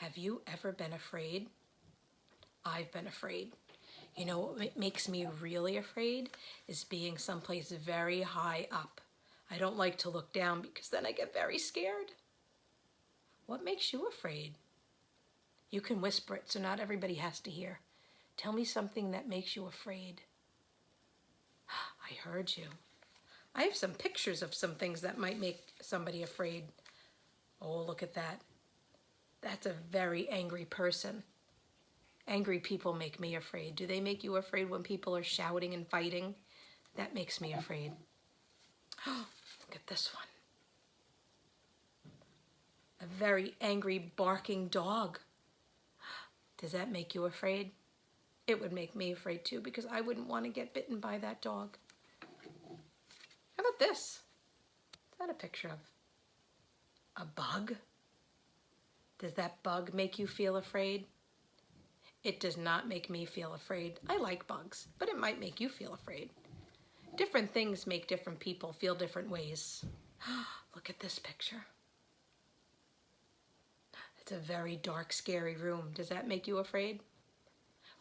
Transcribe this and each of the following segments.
Have you ever been afraid? I've been afraid. You know what makes me really afraid is being someplace very high up. I don't like to look down because then I get very scared. What makes you afraid? You can whisper it so not everybody has to hear. Tell me something that makes you afraid. I heard you. I have some pictures of some things that might make somebody afraid. Oh, look at that. That's a very angry person. Angry people make me afraid. Do they make you afraid when people are shouting and fighting? That makes me afraid. Oh, look at this one. A very angry barking dog. Does that make you afraid? It would make me afraid too because I wouldn't want to get bitten by that dog. How about this? Is that a picture of a bug? Does that bug make you feel afraid? It does not make me feel afraid. I like bugs, but it might make you feel afraid. Different things make different people feel different ways. Look at this picture. It's a very dark, scary room. Does that make you afraid?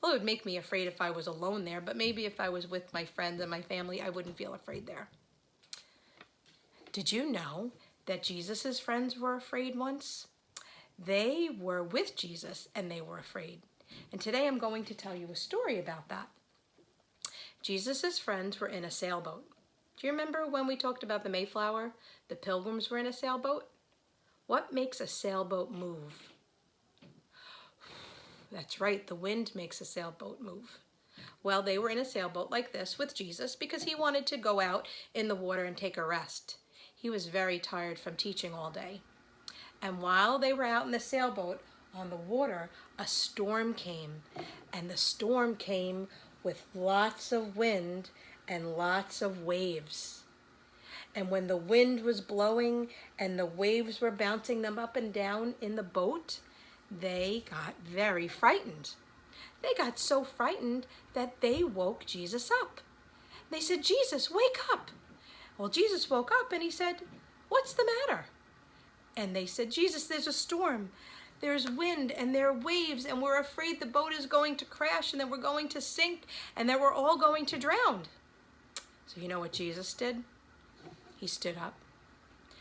Well, it would make me afraid if I was alone there, but maybe if I was with my friends and my family, I wouldn't feel afraid there. Did you know that Jesus' friends were afraid once? They were with Jesus and they were afraid. And today I'm going to tell you a story about that. Jesus' friends were in a sailboat. Do you remember when we talked about the Mayflower? The Pilgrims were in a sailboat? What makes a sailboat move? That's right, the wind makes a sailboat move. Well, they were in a sailboat like this with Jesus because he wanted to go out in the water and take a rest. He was very tired from teaching all day. And while they were out in the sailboat on the water, a storm came. And the storm came with lots of wind and lots of waves. And when the wind was blowing and the waves were bouncing them up and down in the boat, they got very frightened. They got so frightened that they woke Jesus up. They said, "Jesus, wake up." Well, Jesus woke up and he said, "What's the matter?" And they said, "Jesus, there's a storm. There's wind and there are waves and we're afraid the boat is going to crash and then we're going to sink and then we're all going to drown." So you know what Jesus did? He stood up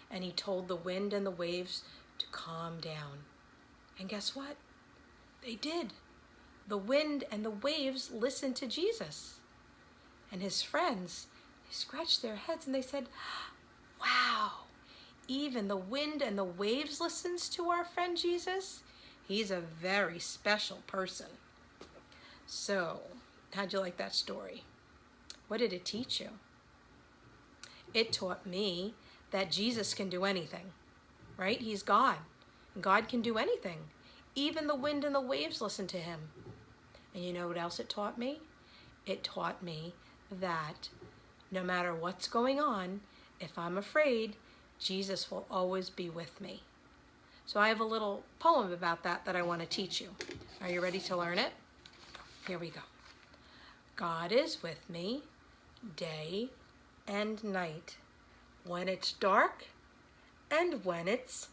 and he told the wind and the waves to calm down. And guess what? They did. The wind and the waves listened to Jesus. And his friends, they scratched their heads and they said, "Wow, even the wind and the waves listens to our friend Jesus? He's a very special person." So, how'd you like that story? What did it teach you? It taught me that Jesus can do anything, right? He's God. God can do anything. Even the wind and the waves listen to him. And you know what else it taught me? It taught me that no matter what's going on, if I'm afraid, Jesus will always be with me. So I have a little poem about that I want to teach you. Are you ready to learn it? Here we go. God is with me day and night, when it's dark and when it's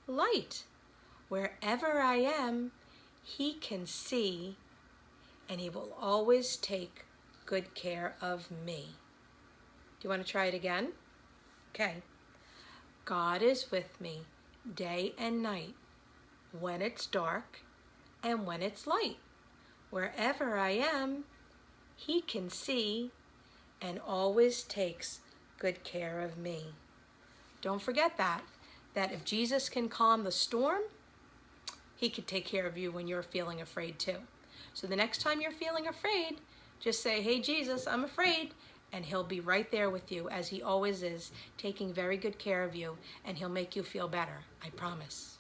light. Wherever I am, he can see, and he will always take good care of me. Do you want to try it again? Okay. God is with me day and night, when it's dark and when it's light. Wherever I am, he can see and always takes good care of me. Don't forget that if Jesus can calm the storm, he can take care of you when you're feeling afraid too. So the next time you're feeling afraid, just say, "Hey Jesus, I'm afraid," and he'll be right there with you as he always is, taking very good care of you, and he'll make you feel better, I promise.